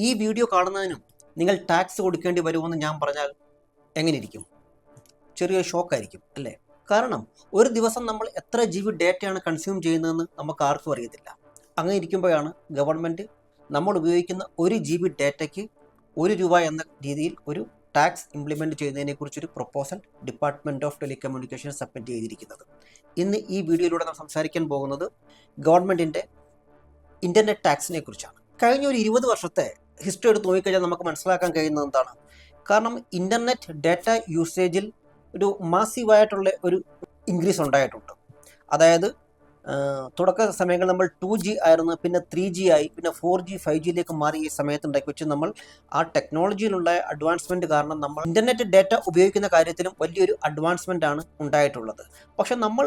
ഈ വീഡിയോ കാണുന്നതിനും നിങ്ങൾ ടാക്സ് കൊടുക്കേണ്ടി വരുമെന്ന് ഞാൻ പറഞ്ഞാൽ എങ്ങനെ ഇരിക്കും? ചെറിയൊരു ഷോക്കായിരിക്കും അല്ലേ? കാരണം ഒരു ദിവസം നമ്മൾ എത്ര GB ഡേറ്റയാണ് കൺസ്യൂം ചെയ്യുന്നതെന്ന് നമുക്ക് ആർക്കും അറിയത്തില്ല. അങ്ങനെ ഇരിക്കുമ്പോഴാണ് ഗവൺമെൻറ് നമ്മൾ ഉപയോഗിക്കുന്ന 1 GB ഡേറ്റയ്ക്ക് ₹1 എന്ന രീതിയിൽ ഒരു ടാക്സ് ഇംപ്ലിമെൻറ്റ് ചെയ്യുന്നതിനെക്കുറിച്ചൊരു proposal department of telecommunication submit ചെയ്തിരിക്കുന്നത്. ഇന്ന് ഈ വീഡിയോയിലൂടെ നാം സംസാരിക്കാൻ പോകുന്നത് ഗവൺമെൻറ്റിൻ്റെ ഇൻ്റർനെറ്റ് ടാക്സിനെ കുറിച്ചാണ്. കഴിഞ്ഞ ഒരു 20 വർഷത്തെ ഹിസ്റ്ററി എടുത്ത് നോക്കിക്കഴിഞ്ഞാൽ നമുക്ക് മനസ്സിലാക്കാൻ കഴിയുന്നത് എന്താണ്? കാരണം ഇൻ്റർനെറ്റ് ഡാറ്റ യൂസേജിൽ ഒരു മാസീവായിട്ടുള്ള ഒരു ഇൻക്രീസ് ഉണ്ടായിട്ടുണ്ട്. അതായത് തുടക്ക സമയങ്ങളിൽ നമ്മൾ 2G ആയിരുന്നു, പിന്നെ 3G ആയി, പിന്നെ 4G 5Gയിലേക്ക് മാറി. ഈ സമയത്തുണ്ടാക്കി വെച്ച് നമ്മൾ ആ ടെക്നോളജിയിലുള്ള അഡ്വാൻസ്മെൻറ്റ് കാരണം നമ്മൾ ഇൻ്റർനെറ്റ് ഡാറ്റ ഉപയോഗിക്കുന്ന കാര്യത്തിലും വലിയൊരു അഡ്വാൻസ്മെൻ്റ് ആണ് ഉണ്ടായിട്ടുള്ളത്. പക്ഷെ നമ്മൾ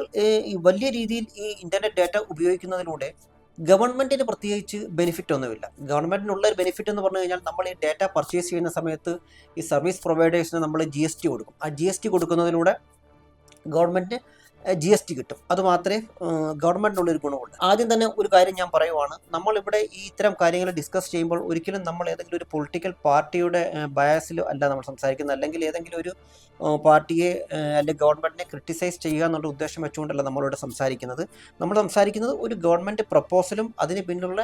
ഈ വലിയ രീതിയിൽ ഈ ഇൻ്റർനെറ്റ് ഡാറ്റ ഉപയോഗിക്കുന്നതിലൂടെ ഗവൺമെൻറ്റിന് പ്രത്യേകിച്ച് ബെനിഫിറ്റ് ഒന്നുമില്ല. ഗവൺമെൻറ്റിനുള്ള ഒരു ബെനിഫിറ്റ് എന്ന് പറഞ്ഞു കഴിഞ്ഞാൽ നമ്മൾ ഈ ഡാറ്റ പർച്ചേസ് ചെയ്യുന്ന സമയത്ത് ഈ സർവീസ് പ്രൊവൈഡേഴ്സിന് നമ്മൾ GST കൊടുക്കും. ആ GST കൊടുക്കുന്നതിലൂടെ ഗവൺമെൻറ് GST കിട്ടും. അതുമാത്രമേ ഗവൺമെൻറ്റിനുള്ളൊരു ഗുണമുള്ളൂ. ആദ്യം തന്നെ ഒരു കാര്യം ഞാൻ പറയുവാണ്, നമ്മളിവിടെ ഈ ഇത്തരം കാര്യങ്ങൾ ഡിസ്കസ് ചെയ്യുമ്പോൾ ഒരിക്കലും നമ്മൾ ഏതെങ്കിലും ഒരു പൊളിറ്റിക്കൽ പാർട്ടിയുടെ ബയാസിലോ അല്ല നമ്മൾ സംസാരിക്കുന്നത്, അല്ലെങ്കിൽ ഏതെങ്കിലും ഒരു പാർട്ടിയെ അല്ലെങ്കിൽ ഗവൺമെൻറ്റിനെ ക്രിട്ടിസൈസ് ചെയ്യുക എന്നുള്ള ഉദ്ദേശം വെച്ചുകൊണ്ടല്ല നമ്മളിവിടെ സംസാരിക്കുന്നത്. നമ്മൾ സംസാരിക്കുന്നത് ഒരു ഗവൺമെൻറ് പ്രപ്പോസലും അതിന് പിന്നിലുള്ള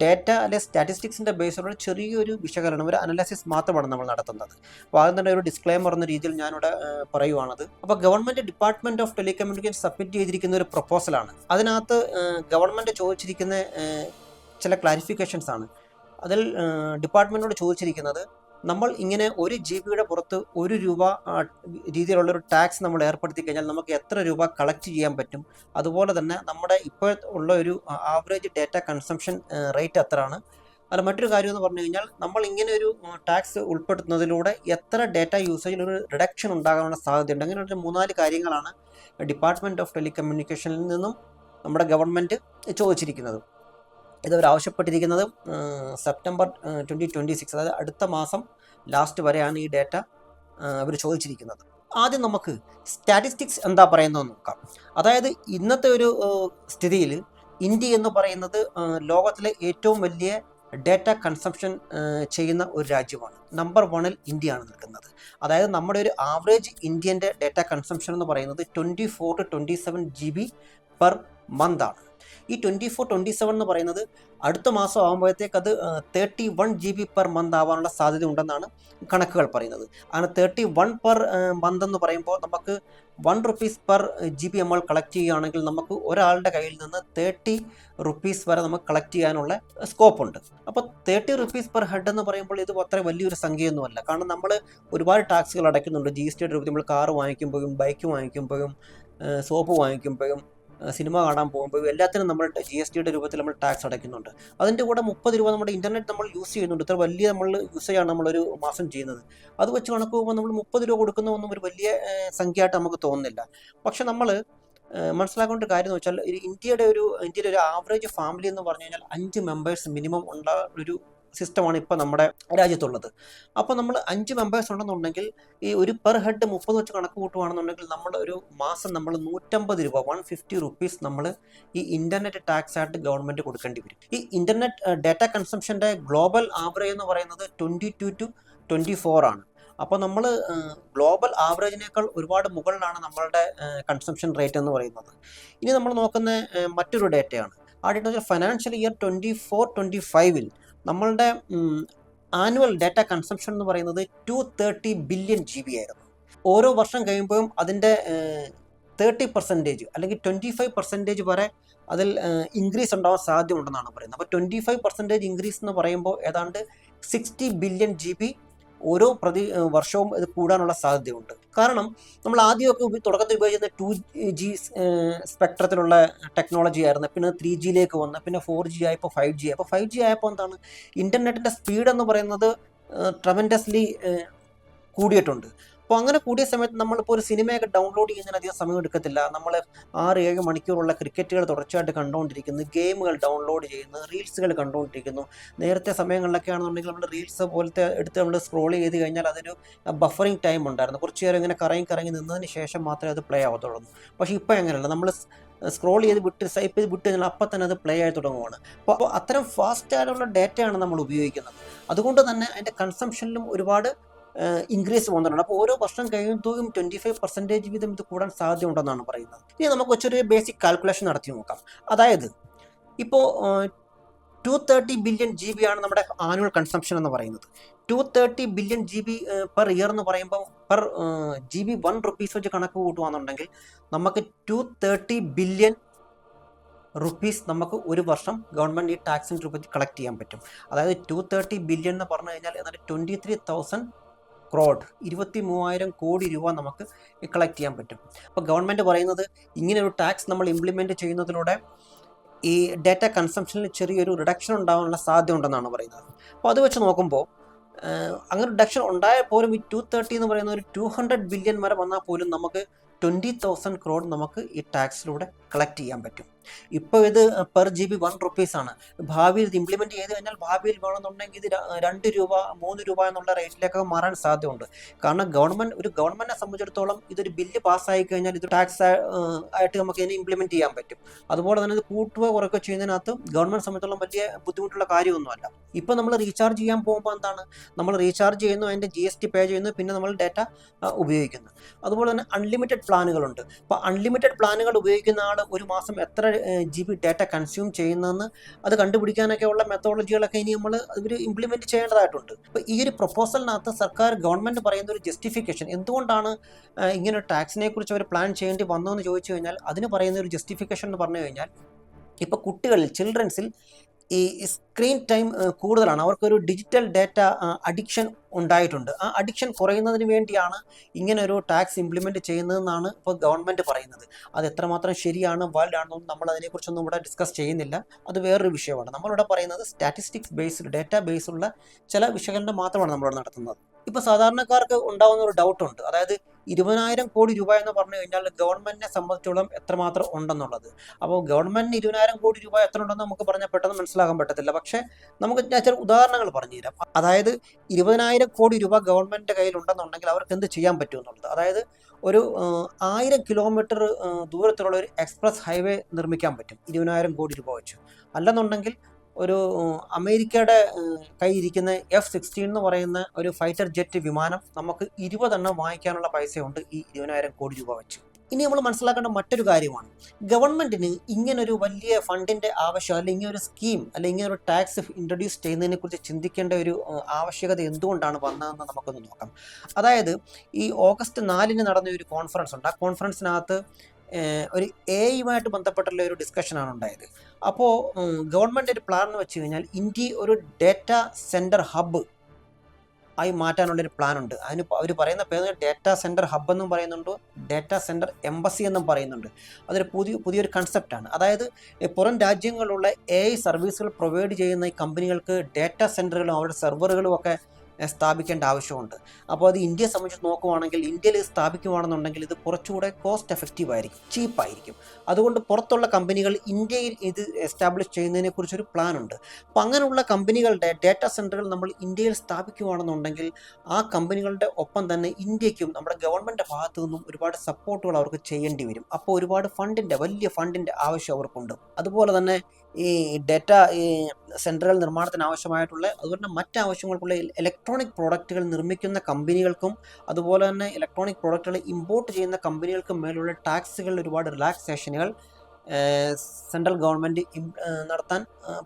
ഡാറ്റ അല്ലെ സ്റ്റാറ്റിസ്റ്റിക്സിൻ്റെ ബേസിലുള്ള ചെറിയൊരു വിശകലനം, ഒരു അനലൈസിസ് മാത്രമാണ് നമ്മൾ നടത്തുന്നത്. അപ്പോൾ ആദ്യം തന്നെ ഒരു ഡിസ്ക്ലെയിമർ എന്ന രീതിയിൽ ഞാനിവിടെ പറയുവാണത്. അപ്പോൾ government department of telecommunication submit ചെയ്തിരിക്കുന്ന ഒരു പ്രപ്പോസലാണ്. അതിനകത്ത് ഗവൺമെൻറ് ചോദിച്ചിരിക്കുന്ന ചില ക്ലാരിഫിക്കേഷൻസ് ആണ്. അതിൽ ഡിപ്പാർട്ട്മെൻറ്റിനോട് ചോദിച്ചിരിക്കുന്നത്, നമ്മൾ ഇങ്ങനെ 1 GB പുറത്ത് ₹1 രീതിയിലുള്ളൊരു ടാക്സ് നമ്മൾ ഏർപ്പെടുത്തി കഴിഞ്ഞാൽ നമുക്ക് എത്ര രൂപ കളക്ട് ചെയ്യാൻ പറ്റും? അതുപോലെ തന്നെ നമ്മുടെ ഇപ്പോൾ ഉള്ള ഒരു ആവറേജ് ഡാറ്റ കൺസംഷൻ റേറ്റ് എത്രയാണ്? അല്ല, മറ്റൊരു കാര്യം എന്ന് പറഞ്ഞു കഴിഞ്ഞാൽ നമ്മൾ ഇങ്ങനെ ഒരു ടാക്സ് ഉൾപ്പെടുത്തുന്നതിലൂടെ എത്ര ഡാറ്റ യൂസേജിൽ ഒരു റിഡക്ഷൻ ഉണ്ടാകാനുള്ള സാധ്യതയുണ്ട്? അങ്ങനെയുള്ള 3-4 കാര്യങ്ങളാണ് ഡിപ്പാർട്ട്മെൻറ്റ് ഓഫ് ടെലികമ്മ്യൂണിക്കേഷനിൽ നിന്നും നമ്മുടെ ഗവൺമെൻറ് ചോദിച്ചിരിക്കുന്നത്. ഇതവർ ആവശ്യപ്പെട്ടിരിക്കുന്നത് സെപ്റ്റംബർ 2026, അതായത് അടുത്ത മാസം ലാസ്റ്റ് വരെയാണ് ഈ ഡാറ്റ അവർ ചോദിച്ചിരിക്കുന്നത്. ആദ്യം നമുക്ക് സ്റ്റാറ്റിസ്റ്റിക്സ് എന്താ പറയുന്നതെന്ന് നോക്കാം. അതായത് ഇന്നത്തെ ഒരു സ്ഥിതിയിൽ ഇന്ത്യ എന്ന് പറയുന്നത് ലോകത്തിലെ ഏറ്റവും വലിയ ഡാറ്റ കൺസംഷൻ ചെയ്യുന്ന ഒരു രാജ്യമാണ്. നമ്പർ 1-ൽ ഇന്ത്യയാണ് നിൽക്കുന്നത്. അതായത് നമ്മുടെ ഒരു ആവറേജ് ഇന്ത്യൻ്റെ ഡാറ്റ കൺസംഷൻ എന്ന് പറയുന്നത് 24 to 27 GB പെർ മന്ത് ആണ്. ഈ 24-27 എന്ന് പറയുന്നത് അടുത്ത മാസം ആകുമ്പോഴത്തേക്ക് അത് 31 GB പെർ മന്ത് ആവാനുള്ള സാധ്യത ഉണ്ടെന്നാണ് കണക്കുകൾ പറയുന്നത്. അങ്ങനെ 31 പെർ മന്ത് എന്ന് പറയുമ്പോൾ നമുക്ക് ₹1 പെർ GB നമ്മൾ കളക്ട് ചെയ്യുകയാണെങ്കിൽ നമുക്ക് ഒരാളുടെ കയ്യിൽ നിന്ന് ₹30 വരെ നമുക്ക് കളക്ട് ചെയ്യാനുള്ള സ്കോപ്പുണ്ട്. അപ്പോൾ ₹30 പെർ ഹെഡ് എന്ന് പറയുമ്പോൾ ഇത് അത്ര വലിയൊരു സംഖ്യയൊന്നുമല്ല. കാരണം നമ്മൾ ഒരുപാട് ടാക്സുകൾ അടയ്ക്കുന്നുണ്ട്. GST രൂപത്തിൽ നമ്മൾ കാറ് വാങ്ങിക്കുമ്പോഴും ബൈക്ക് വാങ്ങിക്കുമ്പോഴും സോപ്പ് വാങ്ങിക്കുമ്പോഴും സിനിമ കാണാൻ പോകുമ്പോഴും എല്ലാത്തിനും നമ്മൾ GST രൂപത്തിൽ നമ്മൾ ടാക്സ് അടയ്ക്കുന്നുണ്ട്. അതിൻ്റെ കൂടെ ₹30 നമ്മുടെ ഇൻ്റർനെറ്റ് നമ്മൾ യൂസ് ചെയ്യുന്നുണ്ട്. ഇത്ര വലിയ നമ്മൾ യൂസേജാണ് നമ്മളൊരു മാസം ചെയ്യുന്നത്. അത് വെച്ച് കണക്ക് പോകുമ്പോൾ നമ്മൾ ₹30 കൊടുക്കുന്നതൊന്നും ഒരു വലിയ സംഖ്യയായിട്ട് നമുക്ക് തോന്നുന്നില്ല. പക്ഷെ നമ്മൾ മനസ്സിലാക്കേണ്ട ഒരു കാര്യം എന്ന് വെച്ചാൽ ഇന്ത്യയുടെ ഒരു ആവറേജ് ഫാമിലി എന്ന് പറഞ്ഞു കഴിഞ്ഞാൽ 5 മെമ്പേഴ്സ് മിനിമം ഉള്ള ഒരു സിസ്റ്റമാണ് ഇപ്പോൾ നമ്മുടെ രാജ്യത്തുള്ളത്. അപ്പോൾ നമ്മൾ 5 മെമ്പേഴ്സ് ഉണ്ടെന്നുണ്ടെങ്കിൽ ഈ ഒരു പെർ ഹെഡ് 30 വെച്ച് കണക്ക് കൂട്ടുകയാണെന്നുണ്ടെങ്കിൽ നമ്മൾ ഒരു മാസം നമ്മൾ ₹150 ₹150 നമ്മൾ ഈ ഇൻ്റർനെറ്റ് ടാക്സ് ആയിട്ട് ഗവൺമെൻറ് കൊടുക്കേണ്ടി വരും. ഈ ഇൻ്റർനെറ്റ് ഡാറ്റ കൺസംഷൻ്റെ ഗ്ലോബൽ ആവറേജ് എന്ന് പറയുന്നത് 22 to 24 ആണ്. അപ്പോൾ നമ്മൾ ഗ്ലോബൽ ആവറേജിനേക്കാൾ ഒരുപാട് മുകളിലാണ് നമ്മളുടെ കൺസംഷൻ റേറ്റ് എന്ന് പറയുന്നത്. ഇനി നമ്മൾ നോക്കുന്ന മറ്റൊരു ഡേറ്റയാണ്. ആ ഡേറ്റ വെച്ചാൽ ഫൈനാൻഷ്യൽ ഇയർ 24-25 നമ്മളുടെ ആനുവൽ ഡാറ്റ കൺസംഷൻ എന്ന് പറയുന്നത് 230 ബില്യൺ GB ആയിരുന്നു. ഓരോ വർഷം കഴിയുമ്പോഴും അതിൻ്റെ 30% അല്ലെങ്കിൽ 25% വരെ അതിൽ ഇൻക്രീസ് ഉണ്ടാവാൻ സാധ്യത ഉണ്ടെന്നാണ് പറയുന്നത്. അപ്പോൾ 25% ഇൻക്രീസ് എന്ന് പറയുമ്പോൾ ഏതാണ്ട് 60 ബില്യൺ GB ഓരോ വർഷവും ഇത് കൂടാനുള്ള സാധ്യതയുണ്ട്. കാരണം നമ്മൾ ആദ്യമൊക്കെ തുടക്കത്തിൽ ഉപയോഗിച്ചിരുന്ന 2G സ്പെക്ട്രത്തിലുള്ള ടെക്നോളജി ആയിരുന്നു. പിന്നെ 3Gയിലേക്ക് വന്ന്, പിന്നെ 4G ആയപ്പോൾ 5G. അപ്പോൾ 5G ആയപ്പോൾ എന്താണ്, ഇൻ്റർനെറ്റിൻ്റെ സ്പീഡ് എന്ന് പറയുന്നത് ട്രമെൻഡസ്ലി കൂടിയിട്ടുണ്ട്. അപ്പോൾ അങ്ങനെ കൂടിയ സമയത്ത് നമ്മളിപ്പോൾ ഒരു സിനിമയൊക്കെ ഡൗൺലോഡ് ചെയ്യുന്നതിന് അധികം സമയം എടുക്കത്തില്ല. നമ്മൾ 6-7 മണിക്കൂറുള്ള ക്രിക്കറ്റുകൾ തുടർച്ചയായിട്ട് കണ്ടുകൊണ്ടിരിക്കുന്നു, ഗെയിമുകൾ ഡൗൺലോഡ് ചെയ്യുന്നു, റീൽസുകൾ കണ്ടുകൊണ്ടിരിക്കുന്നു. നേരത്തെ സമയങ്ങളിലൊക്കെ ആണെന്നുണ്ടെങ്കിൽ നമ്മൾ റീൽസ് പോലത്തെ എടുത്ത് നമ്മൾ സ്ക്രോൾ ചെയ്ത് കഴിഞ്ഞാൽ അതൊരു ബഫറിങ് ടൈം ഉണ്ടായിരുന്നു. കുറച്ച് നേരം ഇങ്ങനെ കറങ്ങി നിന്നതിന് ശേഷം മാത്രമേ അത് പ്ലേ ആവത്തുള്ളൂ. പക്ഷേ ഇപ്പോൾ എങ്ങനെയല്ല, നമ്മൾ സ്ക്രോൾ ചെയ്ത് സ്വൈപ്പ് ചെയ്ത് വിട്ട് കഴിഞ്ഞാൽ അപ്പം തന്നെ അത് പ്ലേ ആയി തുടങ്ങുവാണ്. അപ്പോൾ അത്തരം ഫാസ്റ്റ് ആയിട്ടുള്ള ഡേറ്റയാണ് നമ്മൾ ഉപയോഗിക്കുന്നത്. അതുകൊണ്ട് തന്നെ അതിൻ്റെ കൺസംഷനിലും ഒരുപാട് ഇൻക്രീസ് പോകുന്നുണ്ട്. അപ്പോൾ ഓരോ വർഷം കഴിയുമ്പോഴും 25% വീതം ഇത് കൂടാൻ സാധ്യതയുണ്ടെന്നാണ് പറയുന്നത്. ഇനി നമുക്ക് വെച്ചൊരു ബേസിക് കാൽക്കുലേഷൻ നടത്തി നോക്കാം. അതായത് ഇപ്പോൾ 230 ബില്യൺ GB ആണ് നമ്മുടെ ആനുവൽ കൺസംഷൻ എന്ന് പറയുന്നത്. 230 ബില്യൺ GB പെർ ഇയർ എന്ന് പറയുമ്പോൾ പെർ GB 1 റുപ്പീസ് വെച്ച് കണക്ക് കൂട്ടുകയാണെന്നുണ്ടെങ്കിൽ നമുക്ക് 230 ബില്യൺ റുപ്പീസ് നമുക്ക് ഒരു വർഷം ഗവൺമെൻറ് ഈ ടാക്സിൻ്റെ രൂപത്തിൽ കളക്ട് ചെയ്യാൻ പറ്റും. അതായത് 230 ബില്യൺ എന്ന് പറഞ്ഞു കഴിഞ്ഞാൽ എന്നാൽ 23,000 ക്രോഡ്, 23,000 കോടി രൂപ നമുക്ക് കളക്ട് ചെയ്യാൻ പറ്റും. അപ്പോൾ ഗവൺമെൻറ് പറയുന്നത് ഇങ്ങനെ ഒരു ടാക്സ് നമ്മൾ ഇംപ്ലിമെൻറ്റ് ചെയ്യുന്നതിലൂടെ ഈ ഡാറ്റ കൺസംഷനിൽ ചെറിയൊരു റിഡക്ഷൻ ഉണ്ടാകാനുള്ള സാധ്യത ഉണ്ടെന്നാണ് പറയുന്നത്. അപ്പോൾ അത് വെച്ച് നോക്കുമ്പോൾ അങ്ങനെ റിഡക്ഷൻ ഉണ്ടായാൽ പോലും ഈ 230 എന്ന് പറയുന്ന ഒരു 200 ബില്യൺ വരെ വന്നാൽ പോലും നമുക്ക് 20,000 ക്രോഡ് നമുക്ക് ഈ ടാക്സിലൂടെ കളക്ട് ചെയ്യാൻ പറ്റും. ഇപ്പോൾ ഇത് പെർ GB 1 റുപ്പീസാണ്. ഭാവിയിൽ ഇത് ഇംപ്ലിമെൻറ്റ് ചെയ്ത് കഴിഞ്ഞാൽ ഭാവിയിൽ വേണമെന്നുണ്ടെങ്കിൽ ഇത് 2 രൂപ 3 രൂപ എന്നുള്ള റേറ്റിലേക്കൊക്കെ മാറാൻ സാധ്യതയുണ്ട്. കാരണം ഗവൺമെൻറ്റിനെ സംബന്ധിച്ചിടത്തോളം ഇതൊരു ബില്ല് പാസ്സായി കഴിഞ്ഞാൽ ഇത് ടാക്സ് ആയിട്ട് നമുക്ക് ഇതിനെ ഇംപ്ലിമെൻറ്റ് ചെയ്യാൻ പറ്റും. അതുപോലെ തന്നെ ഇത് കൂട്ടുക കുറയ്ക്കുക ചെയ്യുന്നതിനകത്ത് ഗവൺമെൻറ് സംബന്ധിച്ചിടത്തോളം വലിയ ബുദ്ധിമുട്ടുള്ള കാര്യമൊന്നുമല്ല. ഇപ്പോൾ നമ്മൾ റീചാർജ് ചെയ്യാൻ പോകുമ്പോൾ എന്താണ്, നമ്മൾ റീചാർജ് ചെയ്യുന്നു, അതിൻ്റെ GST പേ ചെയ്യുന്നു, പിന്നെ നമ്മൾ ഡാറ്റ ഉപയോഗിക്കുന്നു. അതുപോലെ തന്നെ അൺലിമിറ്റഡ് പ്ലാനുകളുണ്ട്. അപ്പോൾ അൺലിമിറ്റഡ് പ്ലാനുകൾ ഉപയോഗിക്കുന്ന ആൾ ഒരു മാസം എത്ര GB ഡാറ്റ കൺസ്യൂം ചെയ്യുന്നതെന്ന് അത് കണ്ടുപിടിക്കാനൊക്കെ ഉള്ള മെത്തോളജികളൊക്കെ ഇനി നമ്മൾ അവർ ഇംപ്ലിമെൻറ്റ് ചെയ്യേണ്ടതായിട്ടുണ്ട്. അപ്പോൾ ഈ ഒരു പ്രൊപ്പോസലിനകത്ത് ഗവൺമെൻറ് പറയുന്ന ഒരു ജസ്റ്റിഫിക്കേഷൻ, എന്തുകൊണ്ടാണ് ഇങ്ങനെ ഒരു ടാക്സിനെ കുറിച്ച് അവർ പ്ലാൻ ചെയ്യേണ്ടി വന്നതെന്ന് ചോദിച്ചു കഴിഞ്ഞാൽ അതിന് പറയുന്ന ഒരു ജസ്റ്റിഫിക്കേഷൻ എന്ന് പറഞ്ഞു കഴിഞ്ഞാൽ ഇപ്പോൾ കുട്ടികളിൽ ചിൽഡ്രൻസിൽ ഈ സ്ക്രീൻ ടൈം കൂടുതലാണ്, അവർക്കൊരു ഡിജിറ്റൽ ഡാറ്റ അഡിക്ഷൻ ഉണ്ടായിട്ടുണ്ട്. ആ അഡിക്ഷൻ കുറയുന്നതിന് വേണ്ടിയാണ് ഇങ്ങനെ ഒരു ടാക്സ് ഇംപ്ലിമെൻറ്റ് ചെയ്യുന്നതെന്നാണ് ഇപ്പോൾ ഗവൺമെൻറ് പറയുന്നത്. അത് എത്രമാത്രം ശരിയാണ് വാലിഡാണെന്നൊന്നും നമ്മൾ അതിനെക്കുറിച്ചൊന്നും ഇവിടെ ഡിസ്കസ് ചെയ്യുന്നില്ല, അത് വേറൊരു വിഷയമാണ്. നമ്മളിവിടെ പറയുന്നത് സ്റ്റാറ്റിസ്റ്റിക്സ് ബേസ്ഡ് ഡാറ്റ ബേസുള്ള ചില വിശകലനം മാത്രമാണ് നമ്മളിവിടെ നടത്തുന്നത്. ഇപ്പോൾ സാധാരണക്കാർക്ക് ഉണ്ടാകുന്ന ഒരു ഡൗട്ടുണ്ട്, അതായത് 20,000 കോടി രൂപ എന്ന് പറഞ്ഞു കഴിഞ്ഞാൽ ഗവൺമെൻറ്റിനെ സംബന്ധിച്ചോളം എത്രമാത്രം ഉണ്ടെന്നുള്ളത്. അപ്പോൾ ഗവൺമെൻറ്റിന് 20,000 കോടി രൂപ എത്ര ഉണ്ടെന്ന് നമുക്ക് പറഞ്ഞാൽ പെട്ടെന്ന് മനസ്സിലാക്കാൻ പറ്റത്തില്ല. പക്ഷേ നമുക്ക് ഞാൻ ചില ഉദാഹരണങ്ങൾ പറഞ്ഞു തരാം. അതായത് 20,000 കോടി രൂപ ഗവൺമെൻറ്റിൻ്റെ കയ്യിലുണ്ടെന്നുണ്ടെങ്കിൽ അവർക്ക് എന്ത് ചെയ്യാൻ പറ്റും എന്നുള്ളത്. അതായത് ഒരു 1000 കിലോമീറ്റർ ദൂരത്തിലുള്ള ഒരു എക്സ്പ്രസ് ഹൈവേ നിർമ്മിക്കാൻ പറ്റും 20,000 കോടി രൂപ വെച്ച്. അല്ലെന്നുണ്ടെങ്കിൽ ഒരു അമേരിക്കയുടെ കയ്യിരിക്കുന്ന F-16 എന്ന് പറയുന്ന ഒരു ഫൈറ്റർ ജെറ്റ് വിമാനം നമുക്ക് 20 എണ്ണം വാങ്ങിക്കാനുള്ള പൈസയുണ്ട് ഈ 20,000 കോടി രൂപ വെച്ച്. ഇനി നമ്മൾ മനസ്സിലാക്കേണ്ട മറ്റൊരു കാര്യമാണ്, ഗവൺമെൻറ്റിന് ഇങ്ങനൊരു വലിയ ഫണ്ടിൻ്റെ ആവശ്യം അല്ലെങ്കിൽ ഇങ്ങനെ ഒരു സ്കീം അല്ലെങ്കിൽ ഇങ്ങനെ ഒരു ടാക്സ് ഇൻട്രൊഡ്യൂസ് ചെയ്യുന്നതിനെ കുറിച്ച് ചിന്തിക്കേണ്ട ഒരു ആവശ്യകത എന്തുകൊണ്ടാണ് വന്നതെന്ന് നമുക്കൊന്ന് നോക്കാം. അതായത് ഈ August 4 നടന്ന ഒരു കോൺഫറൻസ് ഉണ്ട്. ആ കോൺഫറൻസിനകത്ത് ഒരു AI-യുമായിട്ട് ബന്ധപ്പെട്ടുള്ള ഒരു ഡിസ്കഷനാണ് ഉണ്ടായത്. അപ്പോൾ ഗവൺമെൻറ് ഒരു പ്ലാൻ എന്ന് വെച്ച് കഴിഞ്ഞാൽ ഇന്ത്യ ഒരു ഡേറ്റ സെൻറ്റർ ഹബ്ബ് ആയി മാറ്റാനുള്ളൊരു പ്ലാനുണ്ട്. അതിന് അവർ പറയുന്ന പേര് ഡേറ്റ സെൻറ്റർ ഹബ്ബ് എന്നും പറയുന്നുണ്ട്, ഡേറ്റ സെൻറ്റർ എംബസി എന്നും പറയുന്നുണ്ട്. അതൊരു പുതിയൊരു കൺസെപ്റ്റാണ്. അതായത് പുറം രാജ്യങ്ങളിലുള്ള AI സർവീസുകൾ പ്രൊവൈഡ് ചെയ്യുന്ന ഈ കമ്പനികൾക്ക് ഡേറ്റ സെൻറ്ററുകളും അവരുടെ സെർവറുകളും ഒക്കെ സ്ഥാപിക്കേണ്ട ആവശ്യമുണ്ട്. അപ്പോൾ അത് ഇന്ത്യയെ സംബന്ധിച്ച് നോക്കുവാണെങ്കിൽ ഇന്ത്യയിൽ സ്ഥാപിക്കുകയാണെന്നുണ്ടെങ്കിൽ ഇത് കുറച്ചുകൂടെ കോസ്റ്റ് എഫക്റ്റീവ് ആയിരിക്കും, ചീപ്പായിരിക്കും. അതുകൊണ്ട് പുറത്തുള്ള കമ്പനികൾ ഇന്ത്യയിൽ ഇത് എസ്റ്റാബ്ലിഷ് ചെയ്യുന്നതിനെക്കുറിച്ചൊരു പ്ലാനുണ്ട്. അപ്പോൾ അങ്ങനെയുള്ള കമ്പനികളുടെ ഡാറ്റ സെൻറ്ററുകൾ നമ്മൾ ഇന്ത്യയിൽ സ്ഥാപിക്കുകയാണെന്നുണ്ടെങ്കിൽ ആ കമ്പനികളുടെ ഒപ്പം തന്നെ ഇന്ത്യക്കും നമ്മുടെ ഗവൺമെൻറ് ഭാഗത്തു നിന്നും ഒരുപാട് സപ്പോർട്ടുകൾ അവർക്ക് ചെയ്യേണ്ടി വരും. അപ്പോൾ ഒരുപാട് വലിയ ഫണ്ടിൻ്റെ ആവശ്യം അവർക്കുണ്ട്. അതുപോലെ തന്നെ ഈ ഡാറ്റ സെൻറ്ററുകൾ നിർമ്മാണത്തിന് ആവശ്യമായിട്ടുള്ള അതുപോലെ തന്നെ മറ്റാവശ്യങ്ങൾക്കുള്ള ഇലക്ട്രോണിക് പ്രോഡക്റ്റുകൾ നിർമ്മിക്കുന്ന കമ്പനികൾക്കും അതുപോലെ തന്നെ ഇലക്ട്രോണിക് പ്രോഡക്റ്റുകൾ ഇമ്പോർട്ട് ചെയ്യുന്ന കമ്പനികൾക്കും മേലുള്ള ടാക്സുകളിൽ ഒരുപാട് റിലാക്സേഷനുകൾ സെൻട്രൽ ഗവൺമെൻറ് നടത്താൻ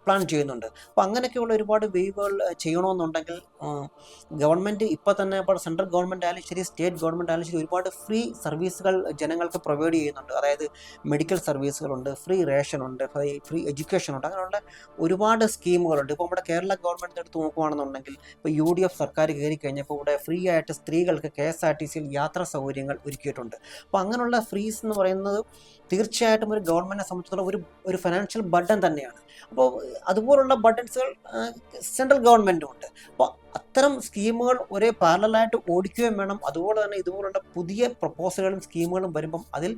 പ്ലാൻ ചെയ്യുന്നുണ്ട്. അപ്പോൾ അങ്ങനെയൊക്കെയുള്ള ഒരുപാട് വേവുകൾ ചെയ്യണമെന്നുണ്ടെങ്കിൽ ഗവൺമെൻറ് ഇപ്പോൾ തന്നെ ഇപ്പോൾ സെൻട്രൽ ഗവൺമെൻറ് ആയാലും ശരി സ്റ്റേറ്റ് ഗവൺമെൻറ് ആയാലും ശരി ഒരുപാട് ഫ്രീ സർവീസുകൾ ജനങ്ങൾക്ക് പ്രൊവൈഡ് ചെയ്യുന്നുണ്ട്. അതായത് മെഡിക്കൽ സർവീസുകളുണ്ട്, ഫ്രീ റേഷൻ ഉണ്ട്, ഫ്രീ എഡ്യൂക്കേഷൻ ഉണ്ട്, അങ്ങനെയുള്ള ഒരുപാട് സ്കീമുകളുണ്ട്. ഇപ്പോൾ നമ്മുടെ കേരള ഗവൺമെൻറ് എടുത്ത് നോക്കുകയാണെന്നുണ്ടെങ്കിൽ ഇപ്പോൾ UDF സർക്കാർ കയറി കഴിഞ്ഞപ്പോൾ ഇവിടെ ഫ്രീ ആയിട്ട് സ്ത്രീകൾക്ക് KSRTCയിൽ യാത്രാ സൗകര്യങ്ങൾ ഒരുക്കിയിട്ടുണ്ട്. അപ്പോൾ അങ്ങനെയുള്ള ഫ്രീസ് എന്ന് പറയുന്നത് തീർച്ചയായിട്ടും ഒരു ഗവൺമെൻറ് ഗവൺമെൻറ്റിനെ സംബന്ധിച്ചിടത്തോളം ഒരു ഫിനാൻഷ്യൽ ബർഡൻ തന്നെയാണ്. അപ്പോൾ അതുപോലുള്ള ബർഡൻസുകൾ സെൻട്രൽ ഗവൺമെൻറ്റും ഉണ്ട്. അപ്പോൾ അത്തരം സ്കീമുകൾ ഒരേ പാരലായിട്ട് ഓടിക്കുകയും വേണം. അതുപോലെ തന്നെ ഇതുപോലുള്ള പുതിയ പ്രപ്പോസലുകളും സ്കീമുകളും വരുമ്പം അതിൽ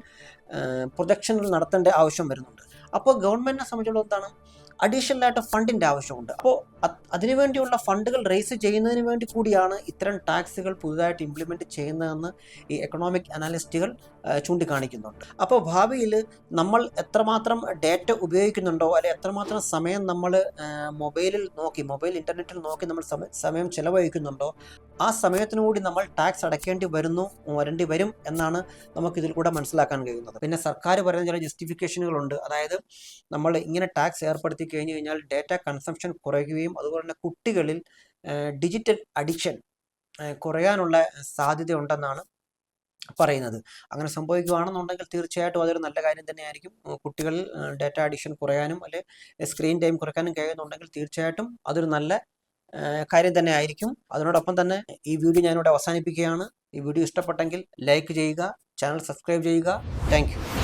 പ്രൊജക്ഷനുകൾ നടത്തേണ്ട ആവശ്യം വരുന്നുണ്ട്. അപ്പോൾ ഗവൺമെൻറ്റിനെ സംബന്ധിച്ചിടത്തോളം എന്താണ്, അഡീഷണൽ ആയിട്ട് ഫണ്ടിൻ്റെ ആവശ്യമുണ്ട്. അപ്പോൾ അതിനുവേണ്ടിയുള്ള ഫണ്ടുകൾ റേസ് ചെയ്യുന്നതിന് വേണ്ടി കൂടിയാണ് ഇത്തരം ടാക്സുകൾ പുതുതായിട്ട് ഇംപ്ലിമെൻറ്റ് ചെയ്യുന്നതെന്ന് ഈ എക്കണോമിക് അനാലിസ്റ്റുകൾ ചൂണ്ടിക്കാണിക്കുന്നുണ്ട്. അപ്പോൾ ഭാവിയിൽ നമ്മൾ എത്രമാത്രം ഡേറ്റ ഉപയോഗിക്കുന്നുണ്ടോ, അല്ലെങ്കിൽ എത്രമാത്രം സമയം നമ്മൾ മൊബൈൽ ഇൻ്റർനെറ്റിൽ നോക്കി നമ്മൾ സമയം ചിലവഴിക്കുന്നുണ്ടോ, ആ സമയത്തിനു കൂടി നമ്മൾ ടാക്സ് അടയ്ക്കേണ്ടി വരും എന്നാണ് നമുക്കിതിൽ കൂടെ മനസ്സിലാക്കാൻ കഴിയുന്നത്. പിന്നെ സർക്കാർ പറയുന്ന ചില ജസ്റ്റിഫിക്കേഷനുകളുണ്ട്. അതായത് നമ്മൾ ഇങ്ങനെ ടാക്സ് ഏർപ്പെടുത്തി കഴിഞ്ഞു കഴിഞ്ഞാൽ ഡേറ്റ കൺസംഷൻ കുറയുകയും അതുപോലെ തന്നെ കുട്ടികളിൽ ഡിജിറ്റൽ അഡിക്ഷൻ കുറയാനുള്ള സാധ്യത ഉണ്ടെന്നാണ് പറയുന്നത്. അങ്ങനെ സംഭവിക്കുകയാണെന്നുണ്ടെങ്കിൽ തീർച്ചയായിട്ടും അതൊരു നല്ല കാര്യം തന്നെയായിരിക്കും. കുട്ടികളിൽ ഡേറ്റ അഡിക്ഷൻ കുറയാനും അല്ലെങ്കിൽ സ്ക്രീൻ ടൈം കുറയ്ക്കാനും കഴിയുന്നുണ്ടെങ്കിൽ തീർച്ചയായിട്ടും അതൊരു നല്ല കാര്യം തന്നെ ആയിരിക്കും. അതിനോടൊപ്പം തന്നെ ഈ വീഡിയോ ഞാനിവിടെ അവസാനിപ്പിക്കുകയാണ്. ഈ വീഡിയോ ഇഷ്ടപ്പെട്ടെങ്കിൽ ലൈക്ക് ചെയ്യുക, ചാനൽ സബ്സ്ക്രൈബ് ചെയ്യുക. താങ്ക്